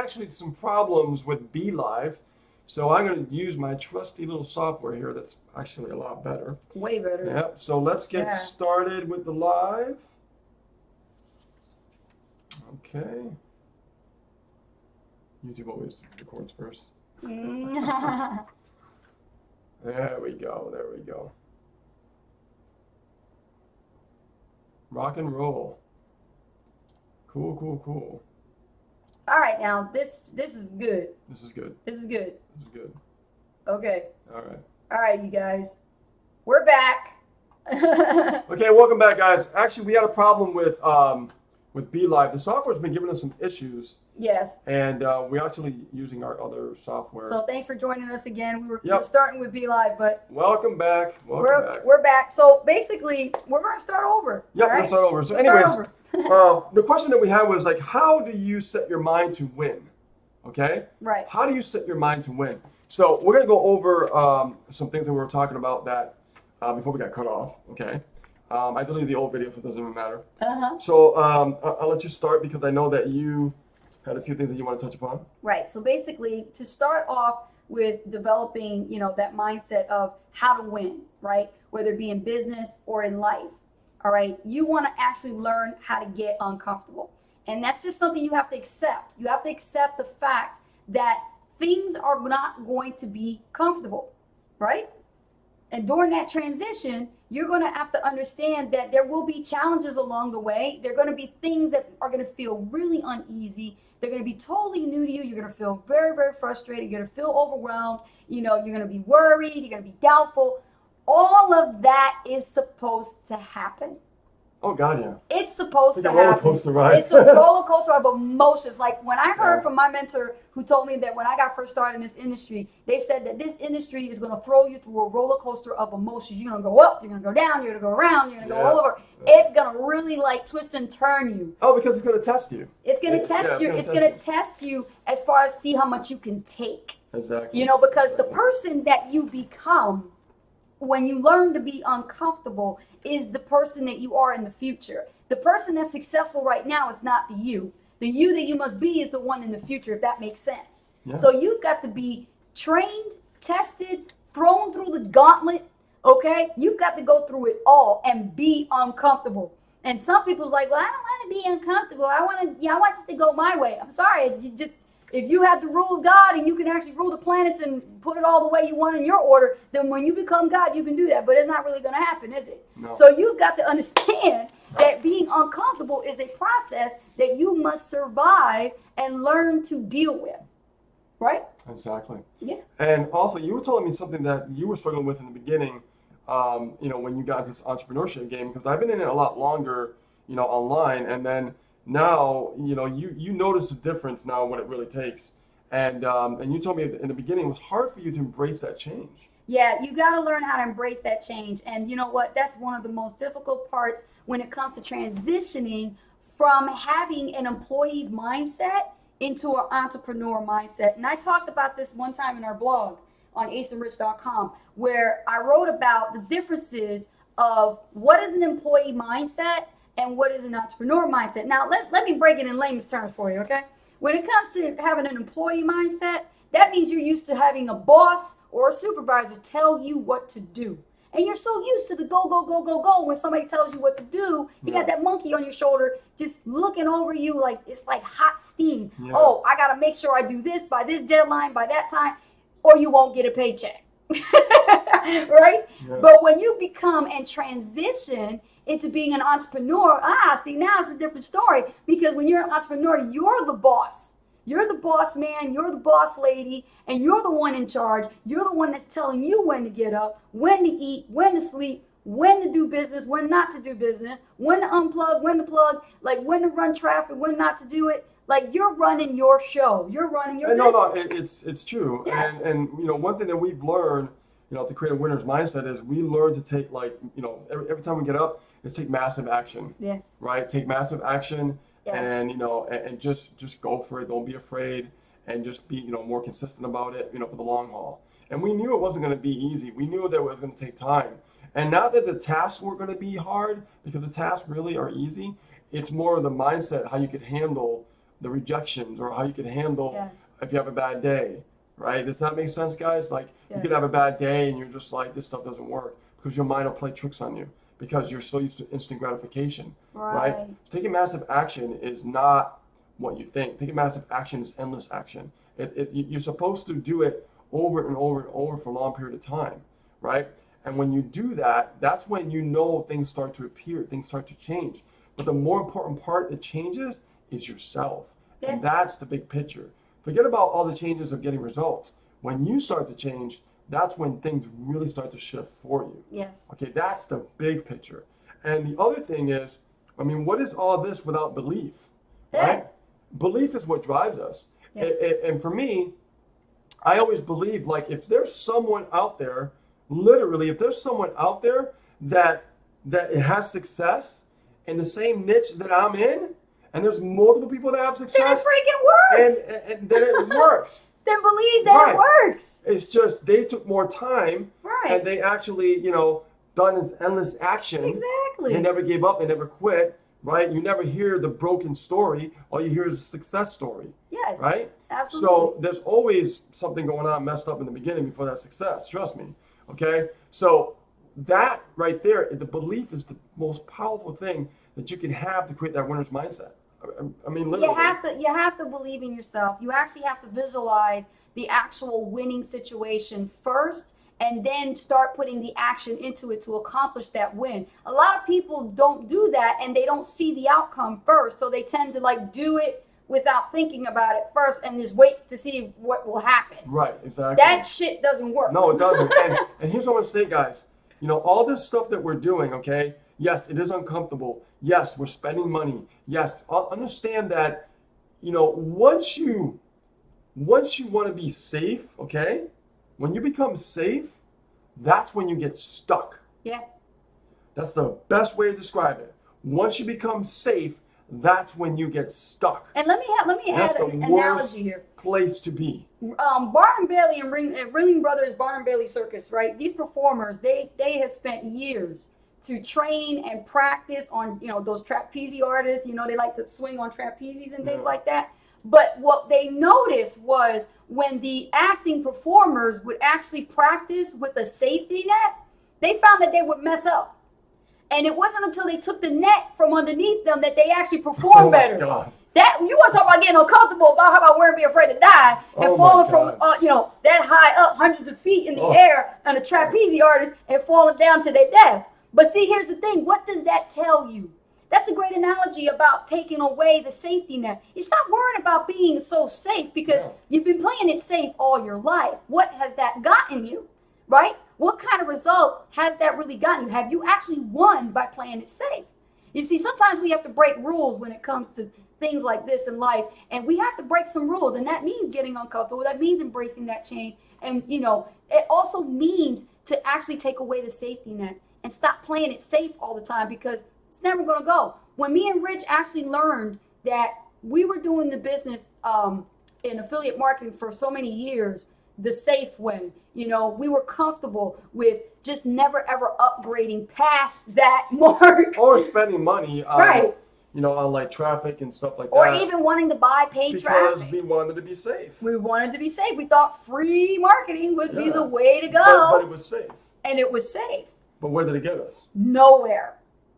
actually some problems with BeLive. So I'm going to use my trusty little software here that's actually a lot better. Way better. Yep. So let's get started with the live. Okay. YouTube always records first. There we go. There we go. Rock and roll. Cool, cool, cool. All right, now this is good. This is good. This is good. This is good. Okay. All right. All right, you guys. We're back. Okay, welcome back, guys. Actually, we had a problem with BeLive. The software's been giving us some issues. Yes. And we're actually using our other software. So thanks for joining us again. We were starting with BeLive, but welcome back. We're back. So basically, we're going to start over. Yep, we're going to start over. So anyways, the question that we had was like, how do you set your mind to win? Okay? Right. How do you set your mind to win? So we're going to go over some things that we were talking about that before we got cut off. Okay? I deleted the old video, so it doesn't even matter. So I'll let you start because I know that you had a few things that you want to touch upon. Right. So basically, to start off with developing, that mindset of how to win, right? Whether it be in business or in life. All right. You want to actually learn how to get uncomfortable. And that's just something you have to accept. You have to accept the fact that things are not going to be comfortable, right? And during that transition, you're going to have to understand that there will be challenges along the way. There are going to be things that are going to feel really uneasy. They're going to be totally new to you. You're going to feel very, very frustrated. You're going to feel overwhelmed. You're going to be worried. You're going to be doubtful. All of that is supposed to happen. Oh, God, yeah. It's supposed to happen. Roller coaster ride. It's a roller coaster of emotions. Like when I heard from my mentor who told me that when I got first started in this industry, they said that this industry is going to throw you through a roller coaster of emotions. You're going to go up, you're going to go down, you're going to go around, you're going to go all over. It's going to really like twist and turn you. Oh, because it's going to test you. It's going to test you. It's going to test you as far as see how much you can take. Exactly. Because the person that you become when you learn to be uncomfortable is the person that you are in the future. The person that's successful right now is not the you. The you that you must be is the one in the future, if that makes sense. Yeah. So you've got to be trained, tested, thrown through the gauntlet, okay? You've got to go through it all and be uncomfortable. And some people's like, well, I don't want to be uncomfortable. I want this to go my way. I'm sorry. If you have the rule of God and you can actually rule the planets and put it all the way you want in your order, then when you become God, you can do that. But it's not really going to happen, is it? No. So you've got to understand that being uncomfortable is a process that you must survive and learn to deal with. Right? Exactly. Yeah. And also, you were telling me something that you were struggling with in the beginning, when you got into this entrepreneurship game, because I've been in it a lot longer, online, and then now, you notice the difference now what it really takes. And you told me in the beginning it was hard for you to embrace that change. Yeah, you got to learn how to embrace that change. And you know what? That's one of the most difficult parts when it comes to transitioning from having an employee's mindset into an entrepreneur mindset. And I talked about this one time in our blog on aceandrich.com, where I wrote about the differences of what is an employee mindset and what is an entrepreneur mindset. Now, let me break it in layman's terms for you, okay? When it comes to having an employee mindset, that means you're used to having a boss or a supervisor tell you what to do. And you're so used to the go, go, go, go, go. When somebody tells you what to do, you got that monkey on your shoulder just looking over you like it's like hot steam. Yeah. Oh, I got to make sure I do this by this deadline, by that time, or you won't get a paycheck. Right? Yeah. But when you become and transition into being an entrepreneur, see, now it's a different story, because when you're an entrepreneur, you're the boss. You're the boss man, you're the boss lady, and you're the one in charge. You're the one that's telling you when to get up, when to eat, when to sleep, when to do business, when not to do business, when to unplug, when to plug, like when to run traffic, when not to do it. Like you're running your show. You're running your business. No, it's true. Yeah. And one thing that we've learned, to create a winner's mindset is we learn to take every time we get up, is take massive action. Yeah. Right? Take massive action. Yes. And and just go for it. Don't be afraid, and just be more consistent about it. For the long haul. And we knew it wasn't going to be easy. We knew that it was going to take time. And not that the tasks were going to be hard, because the tasks really are easy. It's more of the mindset, how you could handle the rejections or how you can handle Yes. if you have a bad day, right? Does that make sense, guys? Like you Yes. could have a bad day and you're just like, this stuff doesn't work because your mind will play tricks on you because you're so used to instant gratification, right? Right. Taking massive action is not what you think. Taking massive action is endless action. You're supposed to do it over and over and over for a long period of time, right? And when you do that, that's when you know things start to appear, things start to change. But the more important part that changes is yourself. Yes. And that's the big picture. Forget about all the changes of getting results. When you start to change, that's when things really start to shift for you. Yes. Okay, that's the big picture. And the other thing is, I mean, what is all this without belief? Yeah. Right? Belief is what drives us. Yes. And for me, I always believe like if there's someone out there, literally, if there's someone out there that has success in the same niche that I'm in, and there's multiple people that have Then it success, freaking works. and then it works. Then believe that Right. it works. It's just they took more time Right. and they actually, done this endless action. Exactly. They never gave up, they never quit, right? You never hear the broken story, all you hear is a success story, Yes. right? Absolutely. So there's always something going on messed up in the beginning before that success, trust me, okay? So that right there, the belief is the most powerful thing that you can have to create that winner's mindset. I mean, literally. You have to believe in yourself. You actually have to visualize the actual winning situation first and then start putting the action into it to accomplish that win. A lot of people don't do that and they don't see the outcome first. So they tend to like do it without thinking about it first and just wait to see what will happen. Right, exactly. That shit doesn't work. No, it doesn't. And here's what I want to say, guys. All this stuff that we're doing, okay? Yes, it is uncomfortable. Yes, we're spending money. Yes, understand that, once you want to be safe, okay? When you become safe, that's when you get stuck. Yeah. That's the best way to describe it. Once you become safe, that's when you get stuck. And let me That's add the an worst analogy here. place to be. Barnum Bailey and Ringling Brothers Barnum Bailey Circus, right? These performers, they have spent years to train and practice on, those trapeze artists, they like to swing on trapezes and things Yeah. like that. But what they noticed was when the acting performers would actually practice with a safety net, they found that they would mess up. And it wasn't until they took the net from underneath them that they actually performed Oh my better. God. That you want to talk about getting uncomfortable about how about we're be afraid to die and Oh my falling from God. that high up hundreds of feet in the Oh. air on a trapeze artist and falling down to their death. But see, here's the thing. What does that tell you? That's a great analogy about taking away the safety net. You stop worrying about being so safe because Yeah. you've been playing it safe all your life. What has that gotten you? Right? What kind of results has that really gotten you? Have you actually won by playing it safe? You see, sometimes we have to break rules when it comes to things like this in life, and we have to break some rules, and that means getting uncomfortable. That means embracing that change, and it also means to actually take away the safety net and stop playing it safe all the time because it's never going to go. When me and Rich actually learned that we were doing the business in affiliate marketing for so many years the safe way, we were comfortable with just never ever upgrading past that mark. Or spending money on, Right. on like traffic and stuff like Or that. even wanting to buy paid Because traffic. we wanted to be safe. We wanted to be safe. We thought free marketing would be Yeah. the way to go. But it was safe. And it was safe. But where did it get us?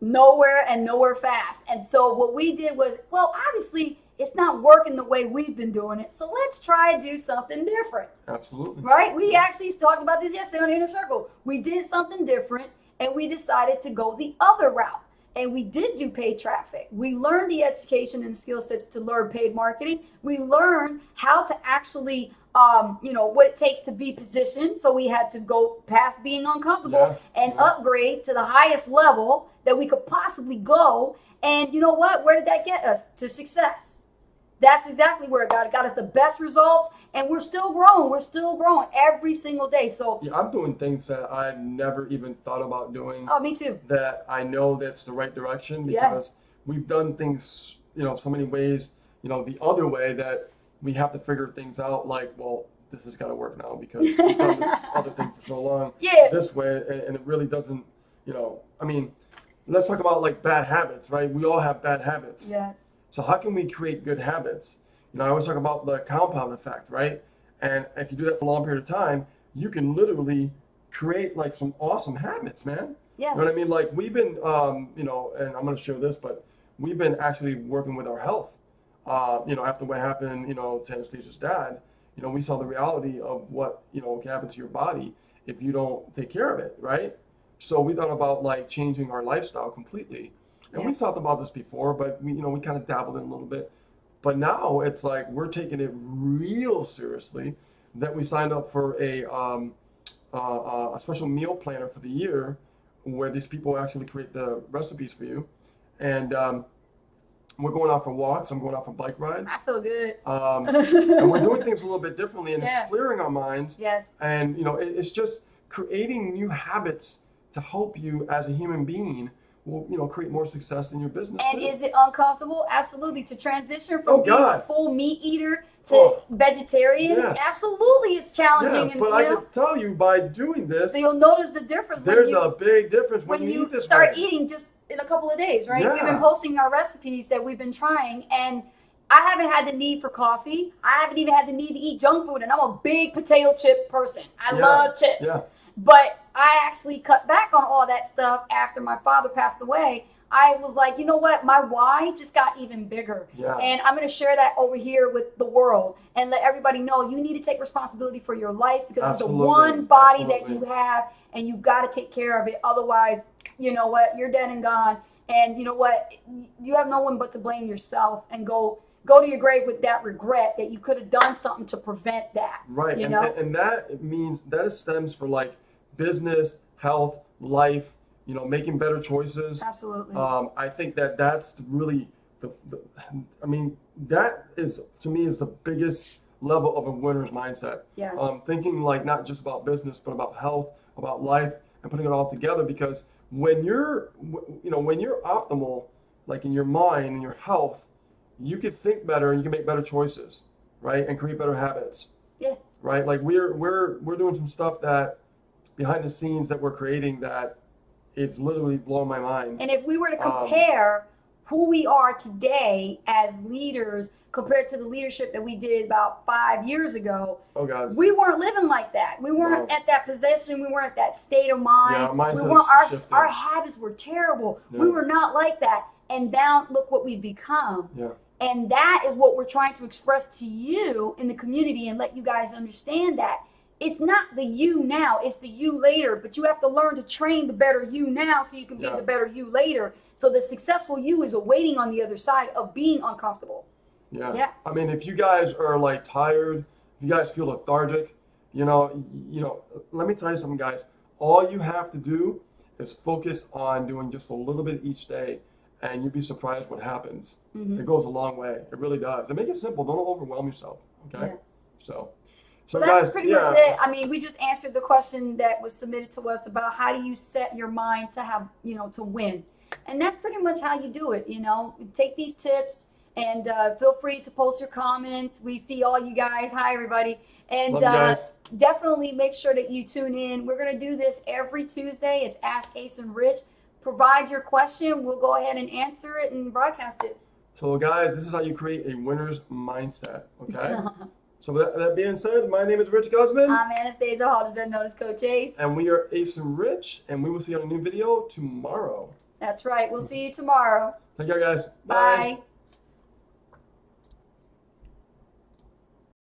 Nowhere and nowhere fast. And so what we did was, well, obviously it's not working the way we've been doing it. So let's try to do something different, Absolutely. right? We actually talked about this yesterday on Inner Circle. We did something different and we decided to go the other route. And we did do paid traffic. We learned the education and skill sets to learn paid marketing. We learned how to actually, what it takes to be positioned. So we had to go past being uncomfortable and upgrade to the highest level that we could possibly go. And you know what? Where did that get us? To success. That's exactly where it got. It got us the best results, and we're still growing. We're still growing every single day. So, Yeah, I'm doing things that I've never even thought about doing. oh, me too. That I know that's the right direction because Yes. we've done things, so many ways, the other way that we have to figure things out like, well, this has got to work now because we've done this other thing for so long Yeah. this way and it really doesn't, I mean, let's talk about like bad habits, right? We all have bad habits. Yes. So how can we create good habits? You know, I always talk about the compound effect, right? And if you do that for a long period of time, you can literally create like some awesome habits, man. Yes. You know what I mean? Like we've been, you know, and I'm going to share this, but we've been actually working with our health. You know, after what happened, you know, to Anastasia's dad, you know, we saw the reality of what, you know, can happen to your body if you don't take care of it, right? So we thought about like changing our lifestyle completely. And we Yes. talked about this before, but we, you know, we kind of dabbled in a little bit. But now it's like we're taking it real seriously that we signed up for a special meal planner for the year where these people actually create the recipes for you. And we're going out for walks. I'm going out for bike rides. I feel good. And we're doing things a little bit differently, and Yeah. it's clearing our minds. Yes. And you know, it's just creating new habits to help you as a human being will, you know, create more success in your business And too. is it uncomfortable? Absolutely. To transition Oh, from being a God. full meat eater to Oh. vegetarian, Yes. absolutely it's challenging. Yeah, And but you I know, can tell you by doing this, so you'll notice the difference there's when you a big difference when when you you eat this start way. eating just in a couple of days, right? We've Yeah. been posting our recipes that we've been trying, and I haven't had the need for coffee. I haven't even had the need to eat junk food, and I'm a big potato chip person. I Yeah. love chips. Yeah. But I actually cut back on all that stuff after my father passed away. I was like, you know what? My why just got even bigger. Yeah. And I'm going to share that over here with the world and let everybody know you need to take responsibility for your life because it's the Absolutely. one body that Absolutely. you have and you got to take care of it. Otherwise, you know what? You're dead and gone. And you know what? You have no one but to blame yourself and go to your grave with that regret that you could have done something to prevent that. Right. You And, know? and that means that stems for like business, health, life, you know, making better choices. Absolutely. I think that that's really I mean, that is, to me, is the biggest level of a winner's mindset. Yes. Thinking like not just about business, but about health, about life, and putting it all together. Because when you're, you know, when you're optimal, like in your mind and your health, you can think better and you can make better choices, right? And create better habits. Yeah. Right? Like we're doing some stuff that behind the scenes that we're creating that it's literally blowing my mind. And if we were to compare who we are today as leaders compared to the leadership that we did about 5 years ago, Oh God. we weren't living like that. We weren't No. at that position. We weren't at that state of mind. Yeah, our mindset's we weren't. shifted. Our habits were terrible. Yeah. We were not like that. And now look what we've become. Yeah. And that is what we're trying to express to you in the community and let you guys understand that. It's not the you now, it's the you later. But you have to learn to train the better you now so you can be Yeah. the better you later. So the successful you is awaiting on the other side of being uncomfortable. Yeah. Yeah. I mean, if you guys are like tired, if you guys feel lethargic, you know, let me tell you something, guys. All you have to do is focus on doing just a little bit each day, and you'd be surprised what happens. Mhm. It goes a long way. It really does. And make it simple. Don't overwhelm yourself. Okay. Yeah. So that's guys, pretty yeah. much it. I mean, we just answered the question that was submitted to us about how do you set your mind to have, you know, to win. And that's pretty much how you do it, you know. Take these tips and feel free to post your comments. We see all you guys. Hi, everybody. And Love you guys. definitely make sure that you tune in. We're going to do this every Tuesday. It's Ask Ace and Rich. Provide your question. We'll go ahead and answer it and broadcast it. So guys, this is how you create a winner's mindset. Okay. So with that being said, my name is Rich Guzman. I'm Anastasia Hall, better known as Coach Ace. And we are Ace and Rich, and we will see you on a new video tomorrow. That's right. We'll see you tomorrow. Take care, guys. Bye.